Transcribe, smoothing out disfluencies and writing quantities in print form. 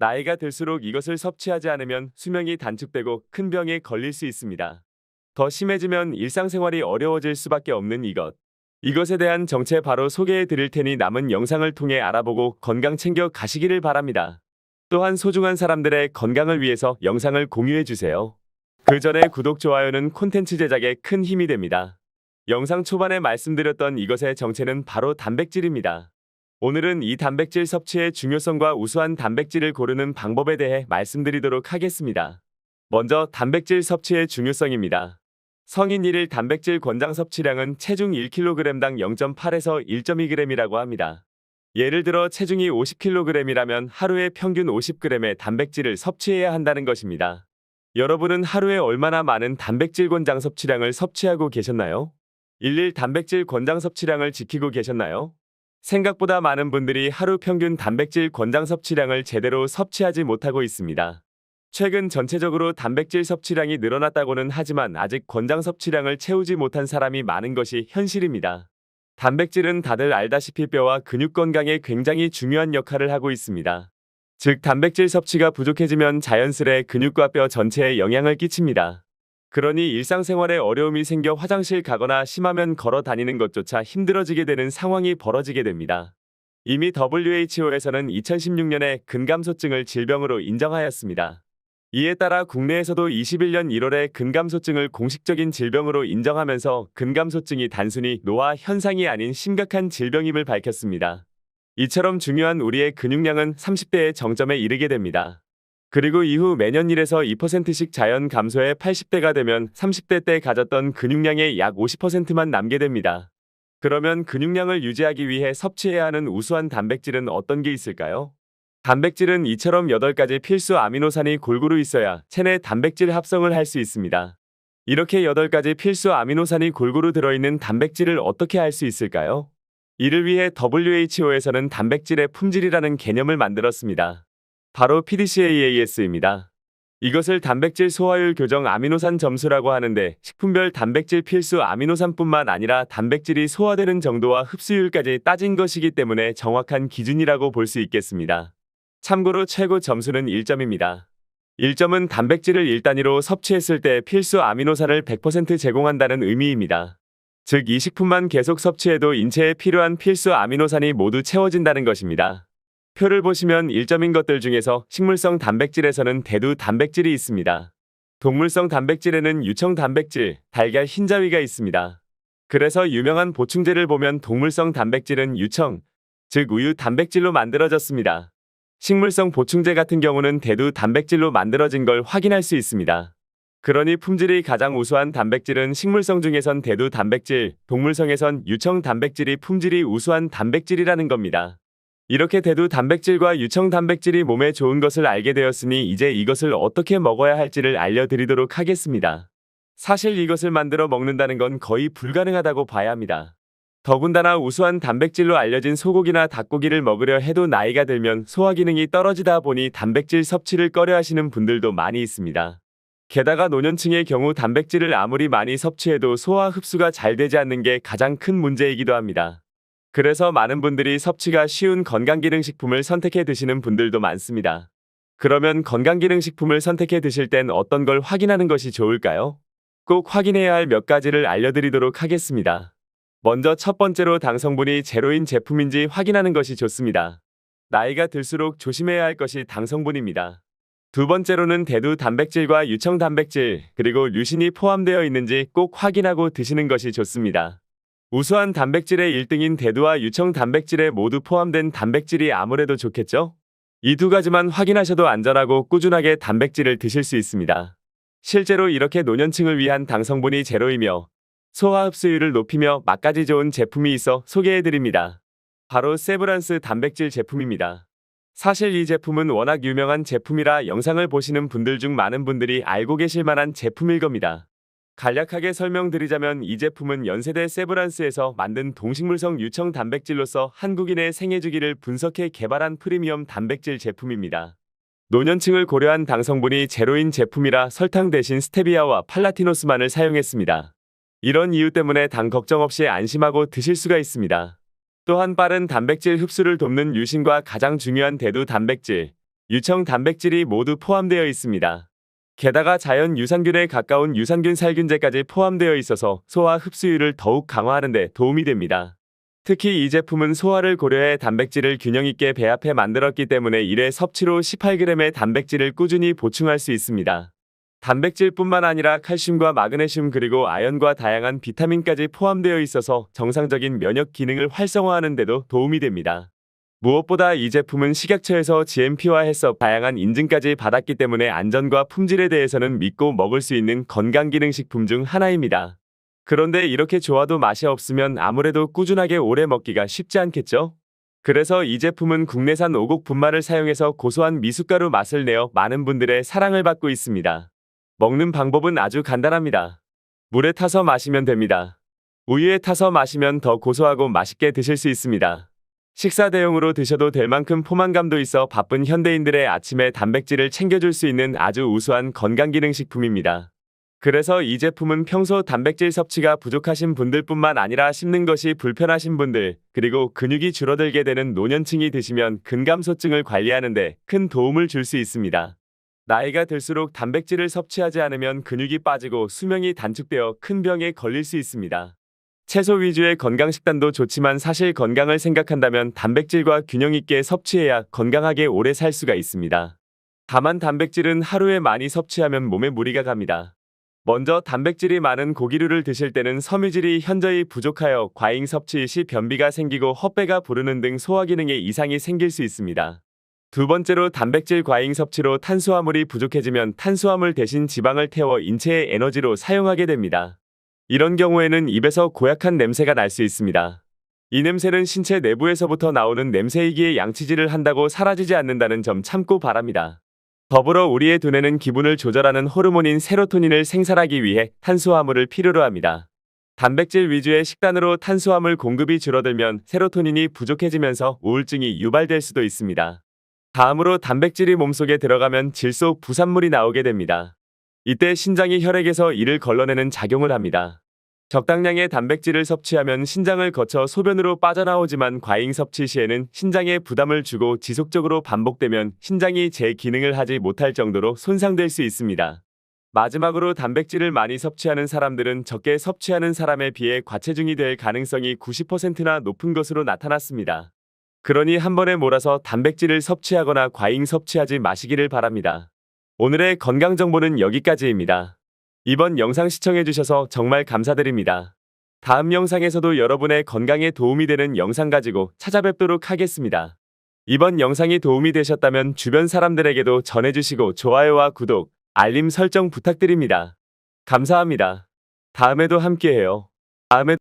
나이가 들수록 이것을 섭취하지 않으면 수명이 단축되고 큰 병에 걸릴 수 있습니다. 더 심해지면 일상생활이 어려워질 수밖에 없는 이것. 이것에 대한 정체 바로 소개해 드릴 테니 남은 영상을 통해 알아보고 건강 챙겨 가시기를 바랍니다. 또한 소중한 사람들의 건강을 위해서 영상을 공유해 주세요. 그 전에 구독, 좋아요는 콘텐츠 제작에 큰 힘이 됩니다. 영상 초반에 말씀드렸던 이것의 정체는 바로 단백질입니다. 오늘은 이 단백질 섭취의 중요성과 우수한 단백질을 고르는 방법에 대해 말씀드리도록 하겠습니다. 먼저 단백질 섭취의 중요성입니다. 성인 1일 단백질 권장 섭취량은 체중 1kg당 0.8에서 1.2g이라고 합니다. 예를 들어 체중이 50kg이라면 하루에 평균 50g의 단백질을 섭취해야 한다는 것입니다. 여러분은 하루에 얼마나 많은 단백질 권장 섭취량을 섭취하고 계셨나요? 일일 단백질 권장 섭취량을 지키고 계셨나요? 생각보다 많은 분들이 하루 평균 단백질 권장 섭취량을 제대로 섭취하지 못하고 있습니다. 최근 전체적으로 단백질 섭취량이 늘어났다고는 하지만 아직 권장 섭취량을 채우지 못한 사람이 많은 것이 현실입니다. 단백질은 다들 알다시피 뼈와 근육 건강에 굉장히 중요한 역할을 하고 있습니다. 즉, 단백질 섭취가 부족해지면 자연스레 근육과 뼈 전체에 영향을 끼칩니다. 그러니 일상생활에 어려움이 생겨 화장실 가거나 심하면 걸어 다니는 것조차 힘들어지게 되는 상황이 벌어지게 됩니다. 이미 WHO에서는 2016년에 근감소증을 질병으로 인정하였습니다. 이에 따라 국내에서도 21년 1월에 근감소증을 공식적인 질병으로 인정하면서 근감소증이 단순히 노화 현상이 아닌 심각한 질병임을 밝혔습니다. 이처럼 중요한 우리의 근육량은 30대의 정점에 이르게 됩니다. 그리고 이후 매년 1에서 2%씩 자연 감소해 80대가 되면 30대 때 가졌던 근육량의 약 50%만 남게 됩니다. 그러면 근육량을 유지하기 위해 섭취해야 하는 우수한 단백질은 어떤 게 있을까요? 단백질은 이처럼 8가지 필수 아미노산이 골고루 있어야 체내 단백질 합성을 할 수 있습니다. 이렇게 8가지 필수 아미노산이 골고루 들어있는 단백질을 어떻게 알 수 있을까요? 이를 위해 WHO에서는 단백질의 품질이라는 개념을 만들었습니다. 바로 PDCAAS입니다. 이것을 단백질 소화율 교정 아미노산 점수라고 하는데 식품별 단백질 필수 아미노산뿐만 아니라 단백질이 소화되는 정도와 흡수율까지 따진 것이기 때문에 정확한 기준이라고 볼 수 있겠습니다. 참고로 최고 점수는 1점입니다. 1점은 단백질을 1단위로 섭취했을 때 필수 아미노산을 100% 제공한다는 의미입니다. 즉, 이 식품만 계속 섭취해도 인체에 필요한 필수 아미노산이 모두 채워진다는 것입니다. 표를 보시면 1점인 것들 중에서 식물성 단백질에서는 대두 단백질이 있습니다. 동물성 단백질에는 유청 단백질, 달걀 흰자위가 있습니다. 그래서 유명한 보충제를 보면 동물성 단백질은 유청, 즉 우유 단백질로 만들어졌습니다. 식물성 보충제 같은 경우는 대두 단백질로 만들어진 걸 확인할 수 있습니다. 그러니 품질이 가장 우수한 단백질은 식물성 중에선 대두 단백질, 동물성에선 유청 단백질이 품질이 우수한 단백질이라는 겁니다. 이렇게 대두 단백질과 유청 단백질이 몸에 좋은 것을 알게 되었으니 이제 이것을 어떻게 먹어야 할지를 알려드리도록 하겠습니다. 사실 이것을 만들어 먹는다는 건 거의 불가능하다고 봐야 합니다. 더군다나 우수한 단백질로 알려진 소고기나 닭고기를 먹으려 해도 나이가 들면 소화 기능이 떨어지다 보니 단백질 섭취를 꺼려하시는 분들도 많이 있습니다. 게다가 노년층의 경우 단백질을 아무리 많이 섭취해도 소화 흡수가 잘 되지 않는 게 가장 큰 문제이기도 합니다. 그래서 많은 분들이 섭취가 쉬운 건강기능식품을 선택해 드시는 분들도 많습니다. 그러면 건강기능식품을 선택해 드실 땐 어떤 걸 확인하는 것이 좋을까요? 꼭 확인해야 할 몇 가지를 알려드리도록 하겠습니다. 먼저 첫 번째로 당 성분이 제로인 제품인지 확인하는 것이 좋습니다. 나이가 들수록 조심해야 할 것이 당 성분입니다. 두 번째로는 대두 단백질과 유청 단백질, 그리고 류신이 포함되어 있는지 꼭 확인하고 드시는 것이 좋습니다. 우수한 단백질의 1등인 대두와 유청 단백질에 모두 포함된 단백질이 아무래도 좋겠죠? 이 두 가지만 확인하셔도 안전하고 꾸준하게 단백질을 드실 수 있습니다. 실제로 이렇게 노년층을 위한 당 성분이 제로이며 소화 흡수율을 높이며 맛까지 좋은 제품이 있어 소개해드립니다. 바로 세브란스 단백질 제품입니다. 사실 이 제품은 워낙 유명한 제품이라 영상을 보시는 분들 중 많은 분들이 알고 계실 만한 제품일 겁니다. 간략하게 설명드리자면 이 제품은 연세대 세브란스에서 만든 동식물성 유청 단백질로서 한국인의 생애주기를 분석해 개발한 프리미엄 단백질 제품입니다. 노년층을 고려한 당 성분이 제로인 제품이라 설탕 대신 스테비아와 팔라티노스만을 사용했습니다. 이런 이유 때문에 당 걱정 없이 안심하고 드실 수가 있습니다. 또한 빠른 단백질 흡수를 돕는 유신과 가장 중요한 대두 단백질, 유청 단백질이 모두 포함되어 있습니다. 게다가 자연 유산균에 가까운 유산균 살균제까지 포함되어 있어서 소화 흡수율을 더욱 강화하는 데 도움이 됩니다. 특히 이 제품은 소화를 고려해 단백질을 균형 있게 배합해 만들었기 때문에 1회 섭취로 18g의 단백질을 꾸준히 보충할 수 있습니다. 단백질뿐만 아니라 칼슘과 마그네슘 그리고 아연과 다양한 비타민까지 포함되어 있어서 정상적인 면역 기능을 활성화하는 데도 도움이 됩니다. 무엇보다 이 제품은 식약처에서 GMP화 해서 다양한 인증까지 받았기 때문에 안전과 품질에 대해서는 믿고 먹을 수 있는 건강기능식품 중 하나입니다. 그런데 이렇게 좋아도 맛이 없으면 아무래도 꾸준하게 오래 먹기가 쉽지 않겠죠? 그래서 이 제품은 국내산 오곡 분말을 사용해서 고소한 미숫가루 맛을 내어 많은 분들의 사랑을 받고 있습니다. 먹는 방법은 아주 간단합니다. 물에 타서 마시면 됩니다. 우유에 타서 마시면 더 고소하고 맛있게 드실 수 있습니다. 식사 대용으로 드셔도 될 만큼 포만감도 있어 바쁜 현대인들의 아침에 단백질을 챙겨줄 수 있는 아주 우수한 건강기능식품입니다. 그래서 이 제품은 평소 단백질 섭취가 부족하신 분들뿐만 아니라 씹는 것이 불편하신 분들, 그리고 근육이 줄어들게 되는 노년층이 드시면 근감소증을 관리하는 데 큰 도움을 줄 수 있습니다. 나이가 들수록 단백질을 섭취하지 않으면 근육이 빠지고 수명이 단축되어 큰 병에 걸릴 수 있습니다. 채소 위주의 건강 식단도 좋지만 사실 건강을 생각한다면 단백질과 균형 있게 섭취해야 건강하게 오래 살 수가 있습니다. 다만 단백질은 하루에 많이 섭취하면 몸에 무리가 갑니다. 먼저 단백질이 많은 고기류를 드실 때는 섬유질이 현저히 부족하여 과잉 섭취 시 변비가 생기고 헛배가 부르는 등 소화 기능에 이상이 생길 수 있습니다. 두 번째로 단백질 과잉 섭취로 탄수화물이 부족해지면 탄수화물 대신 지방을 태워 인체의 에너지로 사용하게 됩니다. 이런 경우에는 입에서 고약한 냄새가 날 수 있습니다. 이 냄새는 신체 내부에서부터 나오는 냄새이기에 양치질을 한다고 사라지지 않는다는 점 참고 바랍니다. 더불어 우리의 두뇌는 기분을 조절하는 호르몬인 세로토닌을 생산하기 위해 탄수화물을 필요로 합니다. 단백질 위주의 식단으로 탄수화물 공급이 줄어들면 세로토닌이 부족해지면서 우울증이 유발될 수도 있습니다. 다음으로 단백질이 몸속에 들어가면 질소 부산물이 나오게 됩니다. 이때 신장이 혈액에서 이를 걸러내는 작용을 합니다. 적당량의 단백질을 섭취하면 신장을 거쳐 소변으로 빠져나오지만 과잉 섭취 시에는 신장에 부담을 주고 지속적으로 반복되면 신장이 제 기능을 하지 못할 정도로 손상될 수 있습니다. 마지막으로 단백질을 많이 섭취하는 사람들은 적게 섭취하는 사람에 비해 과체중이 될 가능성이 90%나 높은 것으로 나타났습니다. 그러니 한 번에 몰아서 단백질을 섭취하거나 과잉 섭취하지 마시기를 바랍니다. 오늘의 건강 정보는 여기까지입니다. 이번 영상 시청해주셔서 정말 감사드립니다. 다음 영상에서도 여러분의 건강에 도움이 되는 영상 가지고 찾아뵙도록 하겠습니다. 이번 영상이 도움이 되셨다면 주변 사람들에게도 전해주시고 좋아요와 구독, 알림 설정 부탁드립니다. 감사합니다. 다음에도 함께해요. 다음에